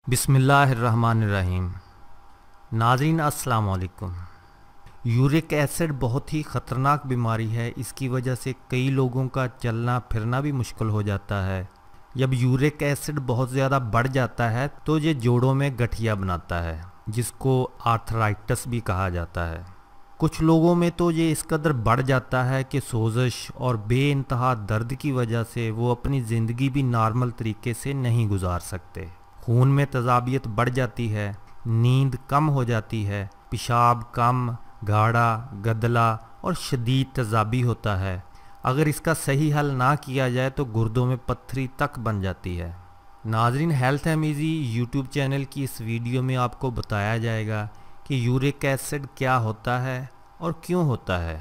बिस्मिल्लाहिर्रहमानिर्रहीम। नाज़रीन अस्सलाम वालेकुम। यूरिक एसिड बहुत ही ख़तरनाक बीमारी है। इसकी वजह से कई लोगों का चलना फिरना भी मुश्किल हो जाता है। जब यूरिक एसिड बहुत ज़्यादा बढ़ जाता है तो ये जोड़ों में गठिया बनाता है, जिसको आर्थराइटिस भी कहा जाता है। कुछ लोगों में तो ये इस कदर बढ़ जाता है कि सोजश और बेइंतहा दर्द की वजह से वो अपनी ज़िंदगी भी नॉर्मल तरीके से नहीं गुजार सकते। खून में तेज़ाबियत बढ़ जाती है, नींद कम हो जाती है, पेशाब कम, गाढ़ा, गदला और शदीद तेज़ाबी होता है। अगर इसका सही हल ना किया जाए तो गुर्दों में पत्थरी तक बन जाती है। नाज़रीन, हेल्थ एमईजी यूट्यूब चैनल की इस वीडियो में आपको बताया जाएगा कि यूरिक एसिड क्या होता है और क्यों होता है।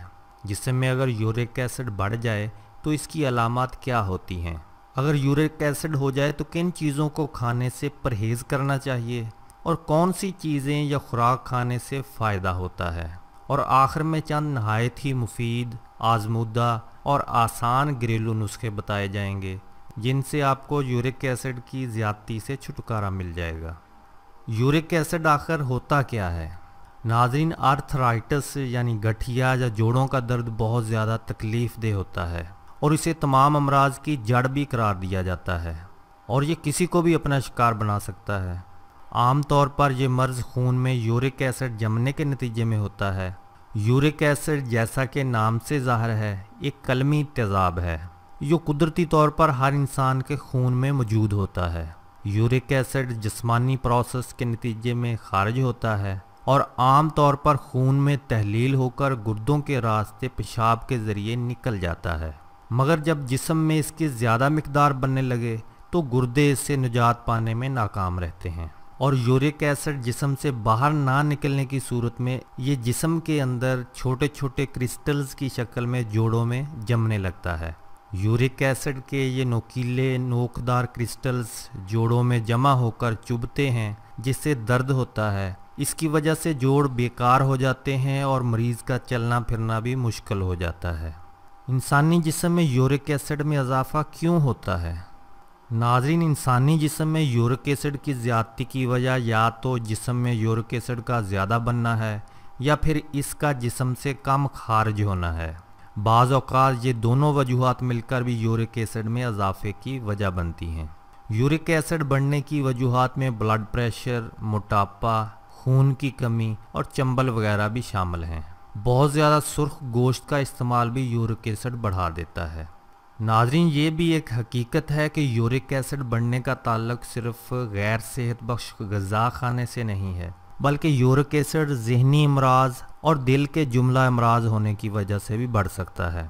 जिस्म में अगर यूरिक एसिड बढ़ जाए तो इसकी अलामात क्या होती हैं। अगर यूरिक एसिड हो जाए तो किन चीज़ों को खाने से परहेज़ करना चाहिए और कौन सी चीज़ें या खुराक खाने से फ़ायदा होता है। और आखिर में चंद नहायत ही मुफीद, आजमूदा और आसान घरेलू नुस्खे बताए जाएंगे जिनसे आपको यूरिक एसिड की ज़्यादती से छुटकारा मिल जाएगा। यूरिक एसिड आखिर होता क्या है? नाज़रीन, आर्थराइटिस यानी गठिया या जोड़ों का दर्द बहुत ज़्यादा तकलीफ़ देह होता है और इसे तमाम अमराज की जड़ भी करार दिया जाता है और ये किसी को भी अपना शिकार बना सकता है। आम तौर पर यह मर्ज़ खून में यूरिक एसिड जमने के नतीजे में होता है। यूरिक एसिड, जैसा कि नाम से ज़ाहिर है, एक कलमी तेज़ाब है जो कुदरती तौर पर हर इंसान के खून में मौजूद होता है। यूरिक एसिड जिस्मानी प्रोसेस के नतीजे में खारिज होता है और आम तौर पर खून में तहलील होकर गुर्दों के रास्ते पेशाब के ज़रिए निकल जाता है। मगर जब जिस्म में इसकी ज़्यादा मिकदार बनने लगे तो गुर्दे इससे निजात पाने में नाकाम रहते हैं और यूरिक एसिड जिस्म से बाहर ना निकलने की सूरत में ये जिस्म के अंदर छोटे छोटे क्रिस्टल्स की शक्ल में जोड़ों में जमने लगता है। यूरिक एसिड के ये नोकीले नोकदार क्रिस्टल्स जोड़ों में जमा होकर चुभते हैं, जिससे दर्द होता है। इसकी वजह से जोड़ बेकार हो जाते हैं और मरीज़ का चलना फिरना भी मुश्किल हो जाता है। इंसानी जिस्म में यूरिक एसिड में इजाफ़ा क्यों होता है? नाज़रीन, इंसानी जिस्म में यूरिक एसिड की ज़्यादती की वजह या तो जिस्म में यूरिक एसिड का ज़्यादा बनना है या फिर इसका जिस्म से कम खारिज होना है। बाज़ औक़ात ये दोनों वजूहात मिलकर भी यूरिक एसिड में इजाफ़े की वजह बनती हैं। यूरिक एसिड बढ़ने की वजूहात में ब्लड प्रेशर, मोटापा, खून की कमी और चंबल वगैरह भी शामिल हैं। बहुत ज़्यादा सुर्ख गोश्त का इस्तेमाल भी यूरिक एसिड बढ़ा देता है। नाज़रीन, ये भी एक हकीकत है कि यूरिक एसिड बढ़ने का ताल्लुक सिर्फ गैर सेहत बख्श ग़िज़ा खाने से नहीं है, बल्कि यूरिक एसिड ज़हनी अमराज और दिल के जुमला अमराज होने की वजह से भी बढ़ सकता है।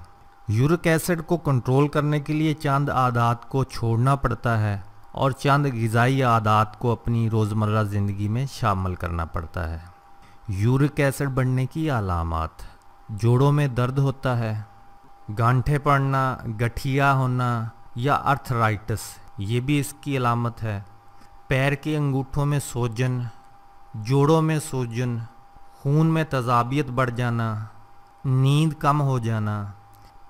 यूरिक एसिड को कंट्रोल करने के लिए चंद आदात को छोड़ना पड़ता है और चंद ग़िज़ाई आदात को अपनी रोज़मर्रा ज़िंदगी में शामिल करना पड़ता है। यूरिक एसिड बढ़ने की अलामात: जोड़ों में दर्द होता है, गांठें पड़ना, गठिया होना या आर्थराइटिस, ये भी इसकी अलामत है। पैर के अंगूठों में सूजन, जोड़ों में सूजन, खून में तेज़ाबियत बढ़ जाना, नींद कम हो जाना,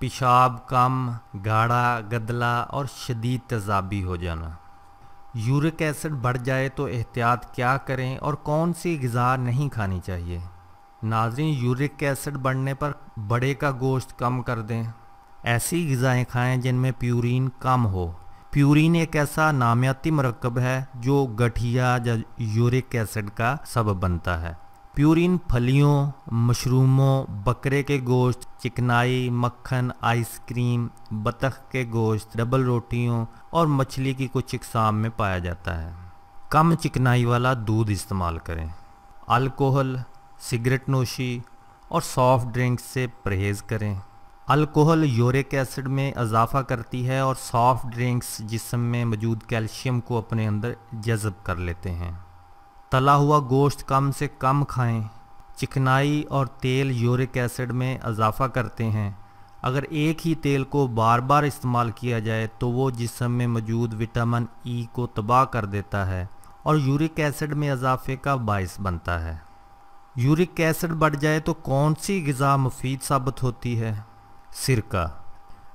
पेशाब कम, गाढ़ा, गदला और शदीद तेज़ाबी हो जाना। यूरिक एसिड बढ़ जाए तो एहतियात क्या करें और कौन सी ग़िज़ा नहीं खानी चाहिए? नाज़रीन, यूरिक एसिड बढ़ने पर बड़े का गोश्त कम कर दें। ऐसी ग़िज़ाएँ खाएं जिनमें प्यूरिन कम हो। प्यूरिन एक ऐसा नामियाती मरकब है जो गठिया या यूरिक एसिड का सबब बनता है। प्यूरिन फलियों, मशरूमों, बकरे के गोश्त, चिकनाई, मक्खन, आइसक्रीम, बतख के गोश्त, डबल रोटियों और मछली की कुछ इक़साम में पाया जाता है। कम चिकनाई वाला दूध इस्तेमाल करें। अल्कोहल, सिगरेट नोशी और सॉफ्ट ड्रिंक्स से परहेज़ करें। अल्कोहल यूरिक एसिड में इजाफ़ा करती है और सॉफ्ट ड्रिंक्स जिस्म में मौजूद कैल्शियम को अपने अंदर जज़ब कर लेते हैं। तला हुआ गोश्त कम से कम खाएं। चिकनाई और तेल यूरिक एसिड में इजाफ़ा करते हैं। अगर एक ही तेल को बार बार इस्तेमाल किया जाए तो वो जिस्म में मौजूद विटामिन ई को तबाह कर देता है और यूरिक एसिड में इजाफ़े का बायस बनता है। यूरिक एसिड बढ़ जाए तो कौन सी ग़िज़ा मुफीद साबित होती है? सिरका।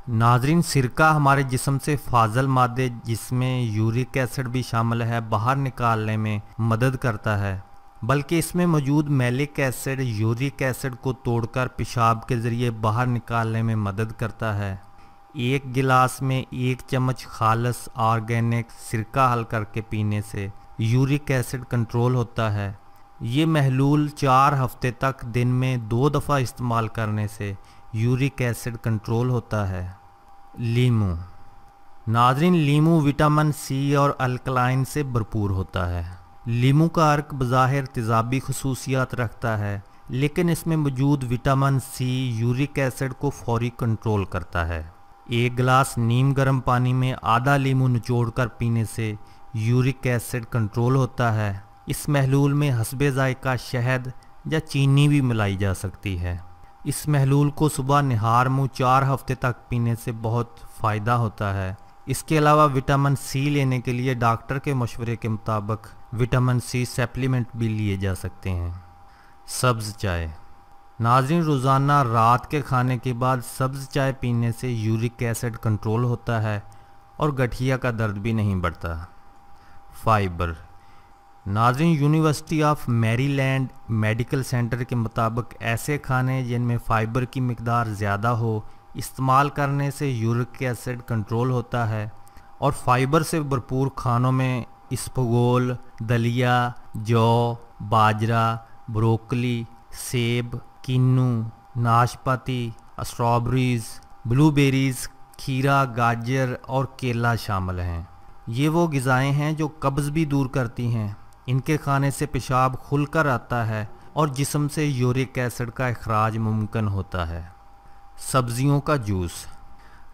नाजरीन, सिरका हमारे जिस्म से फाजल मादे जिसमें यूरिक एसिड भी शामिल है बाहर निकालने में मदद करता है, बल्कि इसमें मौजूद मैलिक एसिड यूरिक एसिड को तोड़कर पेशाब के ज़रिए बाहर निकालने में मदद करता है। एक गिलास में 1 चम्मच खालस ऑर्गेनिक सिरका हल करके पीने से यूरिक एसिड कंट्रोल होता है। ये महलूल 4 हफ्ते तक दिन में 2 दफ़ा इस्तेमाल करने से यूरिक एसिड कंट्रोल होता है। लीमू। नाजरीन, लीमू विटामिन सी और अल्कलाइन से भरपूर होता है। लीमू का अर्क बज़ाहिर तेज़ाबी खसूसियात रखता है, लेकिन इसमें मौजूद विटामिन सी यूरिक एसिड को फौरी कंट्रोल करता है। 1 गिलास नीम गर्म पानी में आधा लीमू निचोड़कर पीने से यूरिक एसिड कंट्रोल होता है। इस महलूल में हस्बे ज़ायका शहद या चीनी भी मिलाई जा सकती है। इस महलूल को सुबह निहार मुँह 4 हफ्ते तक पीने से बहुत फ़ायदा होता है। इसके अलावा विटामिन सी लेने के लिए डॉक्टर के मशवरे के मुताबिक विटामिन सी सप्लीमेंट भी लिए जा सकते हैं। सब्ज़ चाय। नाज़रीन, रोज़ाना रात के खाने के बाद सब्ज़ चाय पीने से यूरिक एसिड कंट्रोल होता है और गठिया का दर्द भी नहीं बढ़ता। फाइबर। नाज़रीन, university of Maryland medical centre के मुताबिक ऐसे खाने जिनमें फ़ाइबर की मिकदार ज़्यादा हो इस्तेमाल करने से यूरिक एसिड कंट्रोल होता है, और फाइबर से भरपूर खानों में इसबगोल, दलिया, जौ, बाजरा, ब्रोकली, सेब, किन्नू, नाशपाती, स्ट्रॉबेरीज़, ब्लूबेरीज़, खीरा, गाजर और केला शामिल हैं। ये वो ग़िज़ाएँ हैं जो कब्ज़ भी दूर करती हैं। इनके खाने से पेशाब खुलकर आता है और जिस्म से यूरिक एसिड का इखराज मुमकिन होता है। सब्ज़ियों का जूस।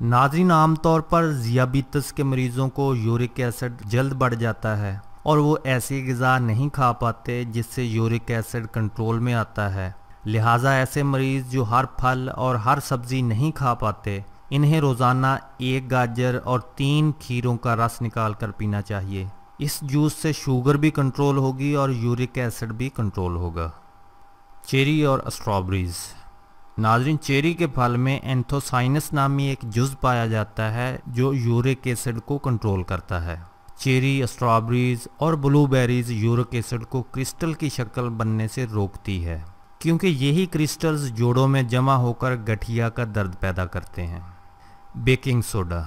नाज़रीन, आमतौर पर ज़ियाबीतस के मरीज़ों को यूरिक एसिड जल्द बढ़ जाता है और वो ऐसी ग़िज़ा नहीं खा पाते जिससे यूरिक एसिड कंट्रोल में आता है। लिहाजा ऐसे मरीज़ जो हर फल और हर सब्ज़ी नहीं खा पाते, इन्हें रोज़ाना 1 गाजर और 3 खीरों का रस निकाल कर पीना चाहिए। इस जूस से शुगर भी कंट्रोल होगी और यूरिक एसिड भी कंट्रोल होगा। चेरी और स्ट्रॉबेरीज़। नाज़रीन, चेरी के फल में एंथोसाइनस नामी एक जुज़ पाया जाता है जो यूरिक एसिड को कंट्रोल करता है। चेरी, स्ट्रॉबेरीज़ और ब्लूबेरीज़ यूरिक एसिड को क्रिस्टल की शक्ल बनने से रोकती है, क्योंकि यही क्रिस्टल्स जोड़ों में जमा होकर गठिया का दर्द पैदा करते हैं। Baking soda.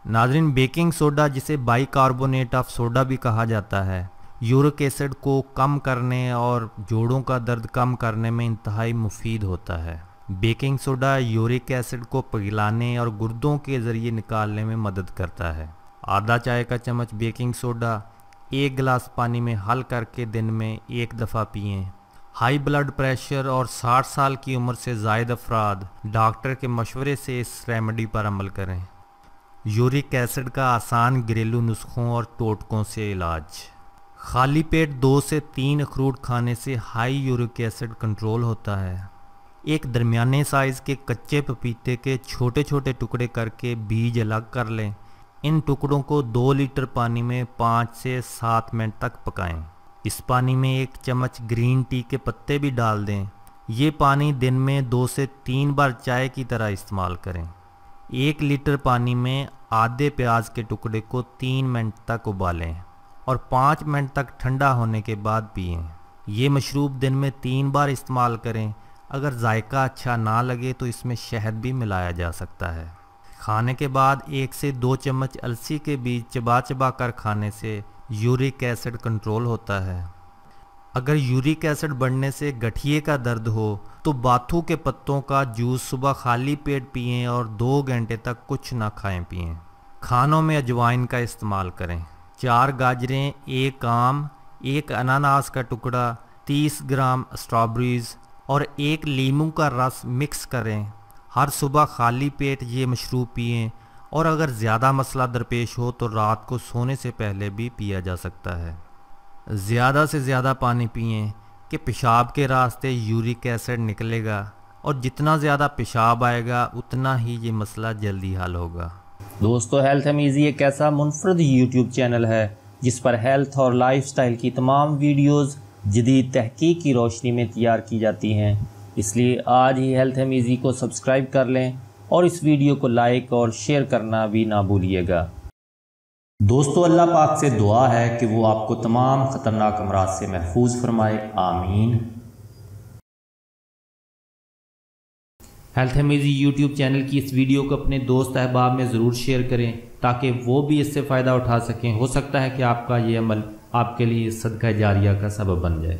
नाज़रीन, बेकिंग सोडा जिसे बाइकार्बोनेट ऑफ सोडा भी कहा जाता है, यूरिक एसिड को कम करने और जोड़ों का दर्द कम करने में इंतहाई मुफीद होता है। बेकिंग सोडा यूरिक एसिड को पिघलाने और गुर्दों के ज़रिए निकालने में मदद करता है। आधा चाय का चम्मच बेकिंग सोडा 1 गिलास पानी में हल करके दिन में 1 दफ़ा पिएं। हाई ब्लड प्रेशर और 60 साल की उम्र से ज़ायद अफराद डॉक्टर के मशवरे से इस रेमेडी पर अमल करें। यूरिक एसिड का आसान घरेलू नुस्खों और टोटकों से इलाज। खाली पेट 2 से 3 अखरूट खाने से हाई यूरिक एसिड कंट्रोल होता है। एक दरमियाने साइज़ के कच्चे पपीते के छोटे छोटे टुकड़े करके बीज अलग कर लें। इन टुकड़ों को 2 लीटर पानी में 5 से 7 मिनट तक पकाएं। इस पानी में 1 चम्मच ग्रीन टी के पत्ते भी डाल दें। ये पानी दिन में 2 से 3 बार चाय की तरह इस्तेमाल करें। 1 लीटर पानी में आधे प्याज के टुकड़े को 3 मिनट तक उबालें और 5 मिनट तक ठंडा होने के बाद पिएं। ये मशरूब दिन में 3 बार इस्तेमाल करें। अगर जायका अच्छा ना लगे तो इसमें शहद भी मिलाया जा सकता है। खाने के बाद 1 से 2 चम्मच अलसी के बीज चबा चबा कर खाने से यूरिक एसिड कंट्रोल होता है। अगर यूरिक एसिड बढ़ने से गठिए का दर्द हो तो बाथू के पत्तों का जूस सुबह खाली पेट पिएं और 2 घंटे तक कुछ ना खाएं पिएं। खानों में अजवाइन का इस्तेमाल करें। 4 गाजरें, 1 आम, 1 अनानास का टुकड़ा, 30 ग्राम स्ट्रॉबेरीज़ और 1 लीमू का रस मिक्स करें। हर सुबह खाली पेट ये मशरूब पिएं और अगर ज़्यादा मसला दरपेश हो तो रात को सोने से पहले भी पिया जा सकता है। ज़्यादा से ज़्यादा पानी पिएं कि पेशाब के रास्ते यूरिक एसिड निकलेगा और जितना ज़्यादा पेशाब आएगा उतना ही ये मसला जल्दी हल होगा। दोस्तों, हेल्थ अमेज़ी एक ऐसा मुनफरद यूट्यूब चैनल है जिस पर हेल्थ और लाइफस्टाइल की तमाम वीडियोस जदीद तहकीक की रोशनी में तैयार की जाती हैं। इसलिए आज ही हेल्थ अमेज़ी को सब्सक्राइब कर लें और इस वीडियो को लाइक और शेयर करना भी ना भूलिएगा। दोस्तों, अल्लाह पाक से दुआ है कि वो आपको तमाम ख़तरनाक अमराज से महफूज फरमाए, आमीन। हेल्थ अमेजिंग यूट्यूब चैनल की इस वीडियो को अपने दोस्त अहबाब में ज़रूर शेयर करें ताकि वो भी इससे फ़ायदा उठा सकें। हो सकता है कि आपका ये अमल आपके लिए सदका जारिया का सबब बन जाए।